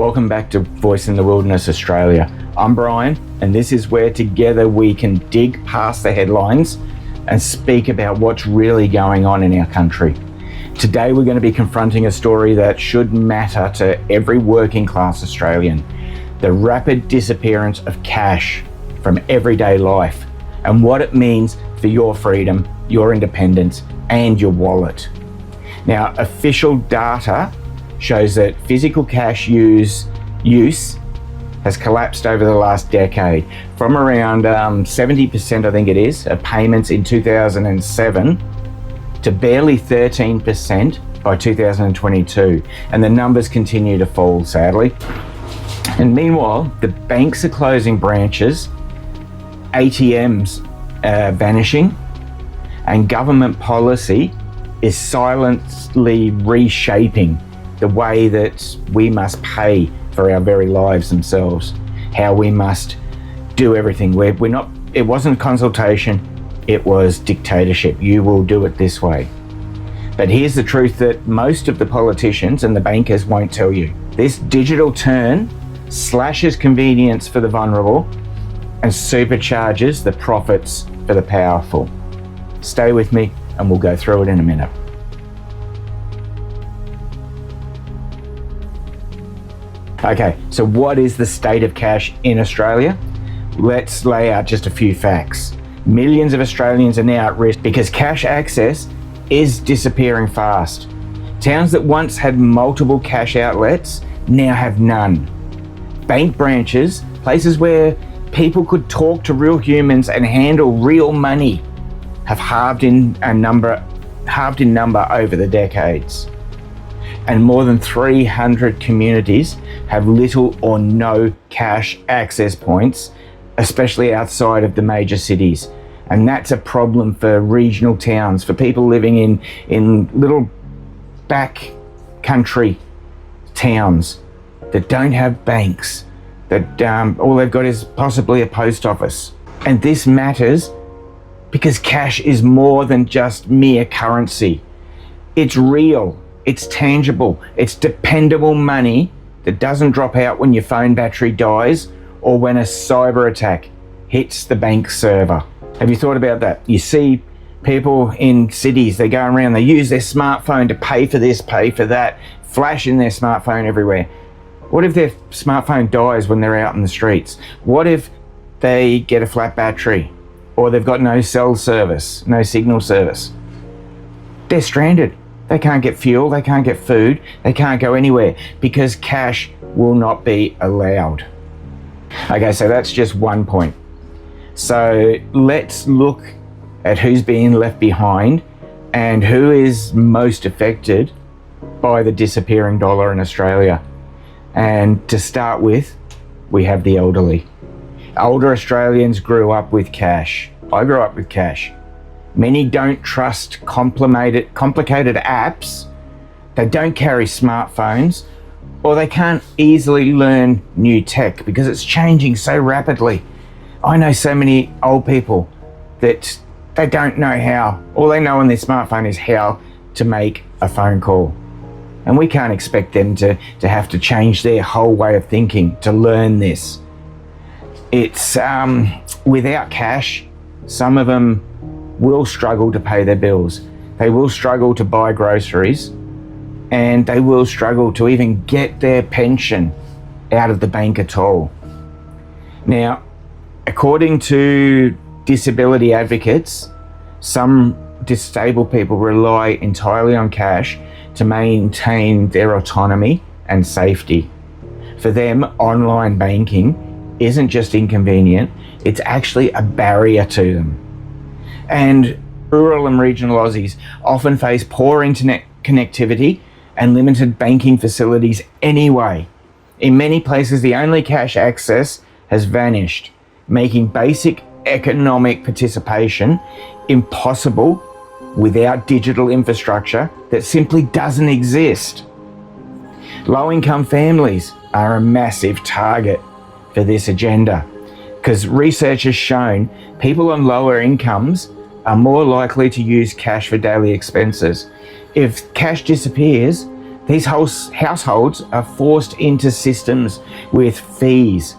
Welcome back to Voice in the Wilderness Australia. I'm Brian, and this is where together we can dig past the headlines and speak about what's really going on in our country. Today we're going to be confronting a story that should matter to every working class Australian: the rapid disappearance of cash from everyday life and what it means for your freedom, your independence and your wallet. Now, official data shows that physical cash use has collapsed over the last decade from around 70%, I think it is, of payments in 2007 to barely 13% by 2022. And the numbers continue to fall, sadly. And meanwhile, the banks are closing branches, ATMs vanishing, and government policy is silently reshaping the way that we must pay for our very lives themselves, how we must do everything. It wasn't consultation, it was dictatorship. You will do it this way. But here's the truth that most of the politicians and the bankers won't tell you. This digital turn slashes convenience for the vulnerable and supercharges the profits for the powerful. Stay with me and we'll go through it in a minute. Okay, so what is the state of cash in Australia? Let's lay out just a few facts. Millions of Australians are now at risk because cash access is disappearing fast. Towns that once had multiple cash outlets now have none. Bank branches, places where people could talk to real humans and handle real money, have halved in number over the decades. And more than 300 communities have little or no cash access points, especially outside of the major cities. And that's a problem for regional towns, for people living in little back country towns that don't have banks, that all they've got is possibly a post office. And this matters because cash is more than just mere currency. It's real. It's tangible, it's dependable money that doesn't drop out when your phone battery dies or when a cyber attack hits the bank server. Have you thought about that? You see people in cities, they go around, they use their smartphone to pay for this, pay for that, flashing their smartphone everywhere. What if their smartphone dies when they're out in the streets? What if they get a flat battery or they've got no cell service, no signal service? They're stranded. They can't get fuel, they can't get food, they can't go anywhere because cash will not be allowed. Okay, so that's just one point. So let's look at who's being left behind and who is most affected by the disappearing dollar in Australia. And to start with, we have the elderly. Older Australians grew up with cash. I grew up with cash. Many don't trust complicated apps, they don't carry smartphones, or they can't easily learn new tech because it's changing so rapidly. I know so many old people that they don't know how. All they know on their smartphone is how to make a phone call. And we can't expect them to have to change their whole way of thinking to learn this. It's without cash, some of them will struggle to pay their bills. They will struggle to buy groceries and they will struggle to even get their pension out of the bank at all. Now, according to disability advocates, some disabled people rely entirely on cash to maintain their autonomy and safety. For them, online banking isn't just inconvenient, it's actually a barrier to them. And rural and regional Aussies often face poor internet connectivity and limited banking facilities anyway. In many places, the only cash access has vanished, making basic economic participation impossible without digital infrastructure that simply doesn't exist. Low-income families are a massive target for this agenda because research has shown people on lower incomes are more likely to use cash for daily expenses. If cash disappears, These households are forced into systems with fees,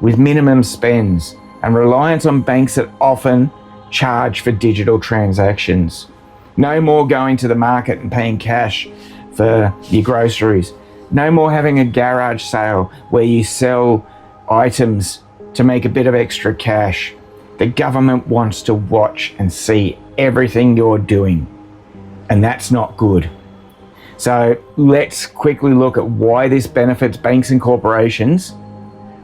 with minimum spends, and reliance on banks that often charge for digital transactions. No more going to the market and paying cash for your groceries. No more having a garage sale where you sell items to make a bit of extra cash. The government wants to watch and see everything you're doing, and that's not good. So let's quickly look at why this benefits banks and corporations,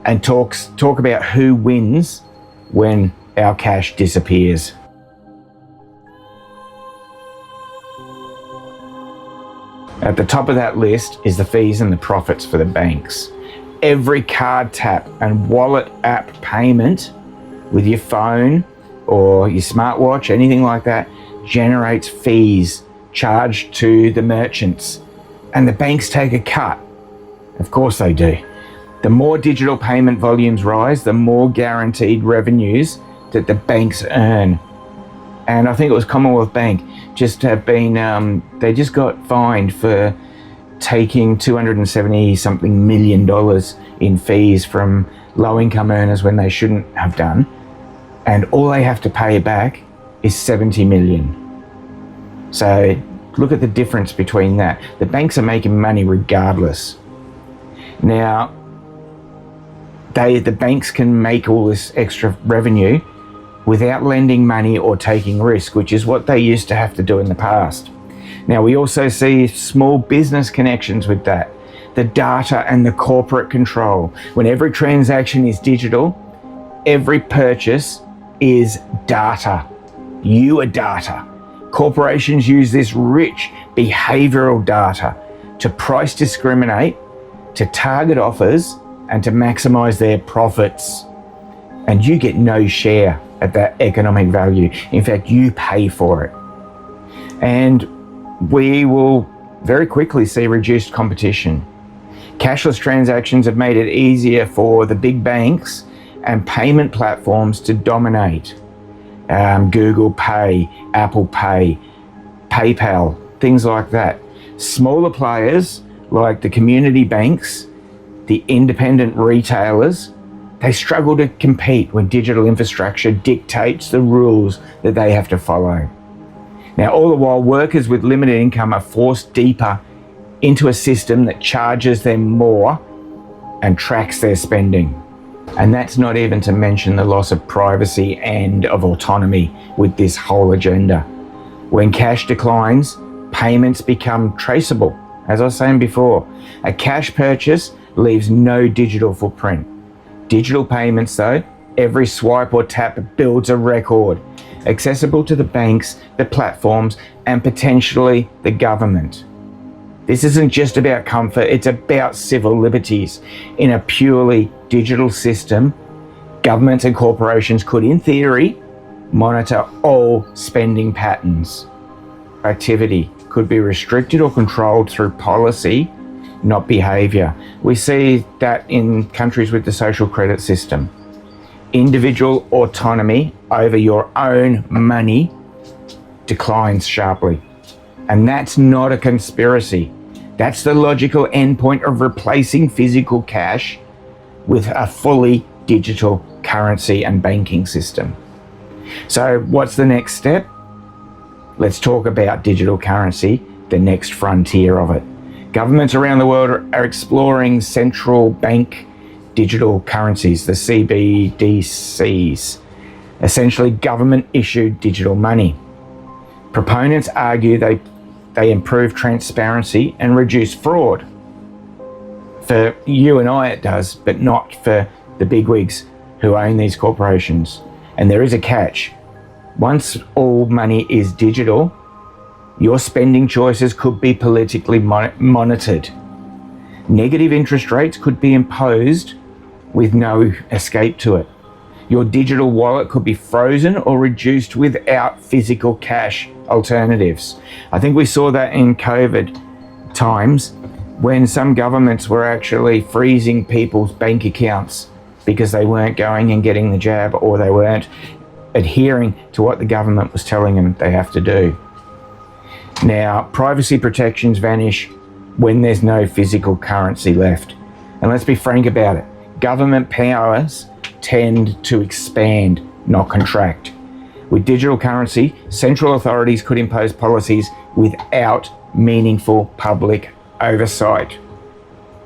and talk about who wins when our cash disappears. At the top of that list is the fees and the profits for the banks. Every card tap and wallet app payment with your phone or your smartwatch, anything like that, generates fees charged to the merchants. And the banks take a cut. Of course they do. The more digital payment volumes rise, the more guaranteed revenues that the banks earn. And I think it was Commonwealth Bank just have been, they just got fined for taking $270 something million in fees from low income earners when they shouldn't have done. And all they have to pay back is 70 million. So look at the difference between that. The banks are making money regardless. Now, the banks can make all this extra revenue without lending money or taking risk, which is what they used to have to do in the past. Now, we also see small business connections with that. The data and the corporate control. When every transaction is digital, every purchase is data. You are data. Corporations use this rich behavioral data to price discriminate, to target offers, and to maximize their profits. And you get no share at that economic value. In fact, you pay for it. And we will very quickly see reduced competition. Cashless transactions have made it easier for the big banks and payment platforms to dominate. Google Pay, Apple Pay, PayPal, things like that. Smaller players like the community banks, the independent retailers, they struggle to compete when digital infrastructure dictates the rules that they have to follow. Now, all the while, workers with limited income are forced deeper into a system that charges them more and tracks their spending. And that's not even to mention the loss of privacy and of autonomy with this whole agenda. When cash declines, payments become traceable. As I was saying before, a cash purchase leaves no digital footprint. Digital payments, though, every swipe or tap builds a record, accessible to the banks, the platforms, and potentially the government. This isn't just about comfort, it's about civil liberties. In a purely digital system, governments and corporations could, in theory, monitor all spending patterns. Activity could be restricted or controlled through policy, not behaviour. We see that in countries with the social credit system. Individual autonomy over your own money declines sharply. And that's not a conspiracy. That's the logical endpoint of replacing physical cash with a fully digital currency and banking system. So what's the next step? Let's talk about digital currency, the next frontier of it. Governments around the world are exploring central bank digital currencies, the CBDCs, essentially government-issued digital money. Proponents argue they improve transparency and reduce fraud. For you and I it does, but not for the bigwigs who own these corporations. And there is a catch. Once all money is digital, your spending choices could be politically monitored. Negative interest rates could be imposed with no escape to it. Your digital wallet could be frozen or reduced without physical cash alternatives. I think we saw that in COVID times when some governments were actually freezing people's bank accounts because they weren't going and getting the jab, or they weren't adhering to what the government was telling them they have to do. Now, privacy protections vanish when there's no physical currency left. And let's be frank about it. Government powers tend to expand, not contract. With digital currency, central authorities could impose policies without meaningful public oversight.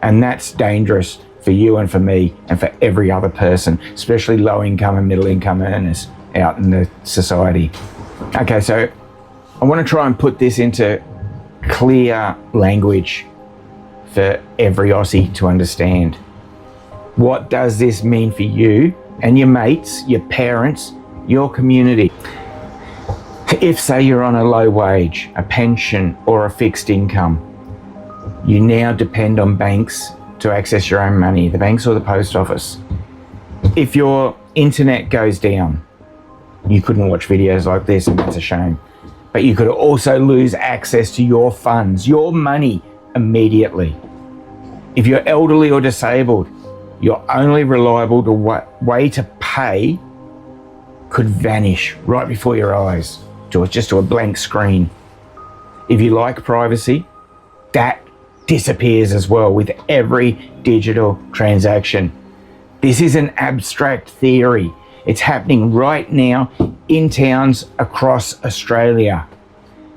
And that's dangerous for you and for me and for every other person, especially low-income and middle-income earners out in the society. Okay, so I want to try and put this into clear language for every Aussie to understand. What does this mean for you and your mates, your parents, your community? If, say, you're on a low wage, a pension, or a fixed income, you now depend on banks to access your own money, the banks or the post office. If your internet goes down, you couldn't watch videos like this, and that's a shame. But you could also lose access to your funds, your money, immediately. If you're elderly or disabled, your only reliable way to pay could vanish right before your eyes, just to a blank screen. If you like privacy, that disappears as well with every digital transaction. This is an abstract theory. It's happening right now in towns across Australia.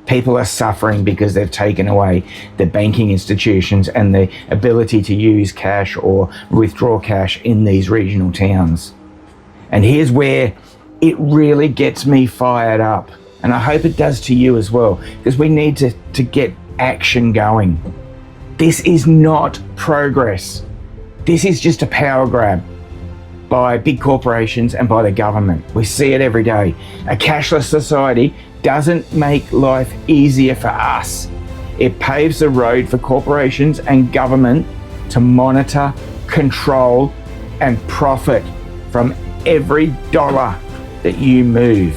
People are suffering because they've taken away the banking institutions and the ability to use cash or withdraw cash in these regional towns. And here's where it really gets me fired up. And I hope it does to you as well, because we need to get action going. This is not progress. This is just a power grab by big corporations and by the government. We see it every day. A cashless society doesn't make life easier for us. It paves the road for corporations and government to monitor, control, and profit from every dollar that you move,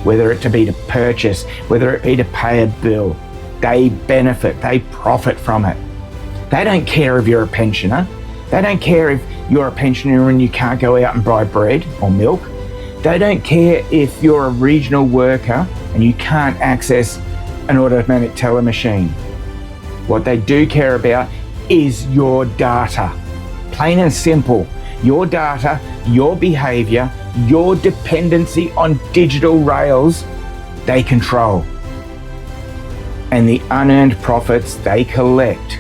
whether it to be to purchase, whether it be to pay a bill. They benefit, they profit from it. They don't care if you're a pensioner. They don't care if you're a pensioner and you can't go out and buy bread or milk. They don't care if you're a regional worker and you can't access an automatic teller machine. What they do care about is your data. Plain and simple. Your data, your behaviour, your dependency on digital rails, they control. And the unearned profits they collect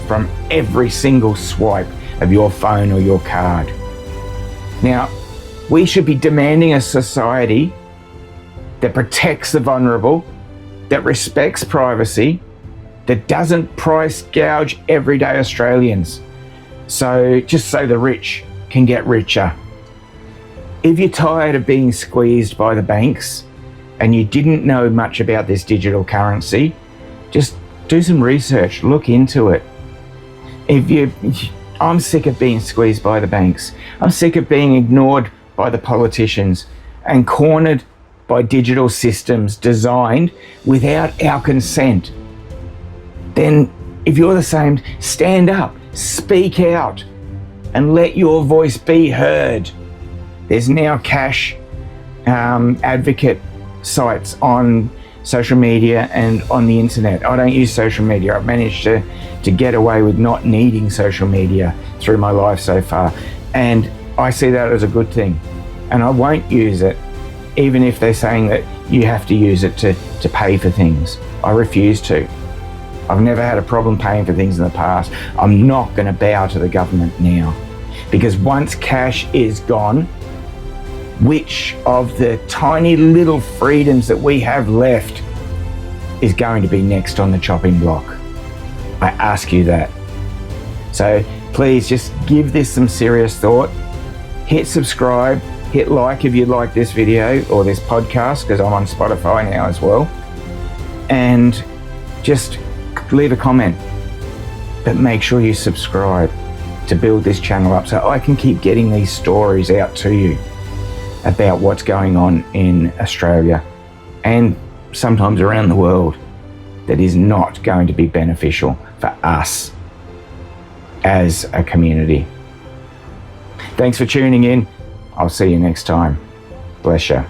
from every single swipe of your phone or your card. Now, we should be demanding a society that protects the vulnerable, that respects privacy, that doesn't price gouge everyday Australians, so the rich can get richer. If you're tired of being squeezed by the banks and you didn't know much about this digital currency, just do some research, look into it. I'm sick of being squeezed by the banks. I'm sick of being ignored by the politicians and cornered by digital systems designed without our consent. Then, if you're the same, stand up, speak out, and let your voice be heard. There's now cash advocate sites on social media and on the internet. I don't use social media. I've managed to get away with not needing social media through my life so far. And I see that as a good thing. And I won't use it, even if they're saying that you have to use it to pay for things. I refuse to. I've never had a problem paying for things in the past. I'm not going to bow to the government now. Because once cash is gone, which of the tiny little freedoms that we have left is going to be next on the chopping block? I ask you that. So please just give this some serious thought. Hit subscribe, hit like if you like this video or this podcast, because I'm on Spotify now as well. And just leave a comment, but make sure you subscribe to build this channel up so I can keep getting these stories out to you about what's going on in Australia and sometimes around the world that is not going to be beneficial for us as a community. Thanks for tuning in. I'll see you next time. Bless you.